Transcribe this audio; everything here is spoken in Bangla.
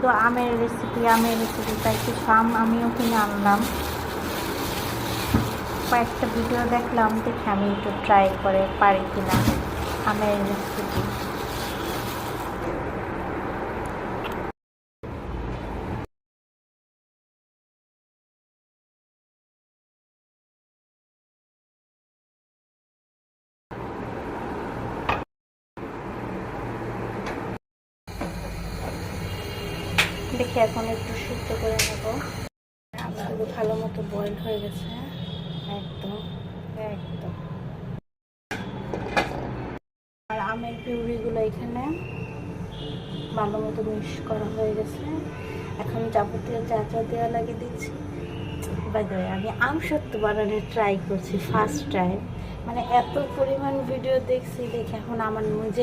শুধু আমের রেসিপি তাই কিছু আম আমিও কিনে আনলাম। কয়েকটা ভিডিও দেখলাম, দেখে আমি একটু ট্রাই করে পারি কিনা আমের রেসিপি। দেখি এখন একটু সিদ্ধ করে নেব। আমগুলো ভালো মতো বয়েল হয়ে গেছে, একদম একদম। আর আমের পিউরিগুলো এখানে ভালো মতো মিক্স করা হয়ে গেছে। এখন যাবতীয় যা যা দেওয়া লাগিয়ে দিচ্ছি। বাই দ্য ওয়ে, আমি আম সত্য বানানোর ট্রাই করছি ফার্স্ট টাইম। মানে এত পরিমাণ ভিডিও দেখছি, দেখে এখন আমার নিজের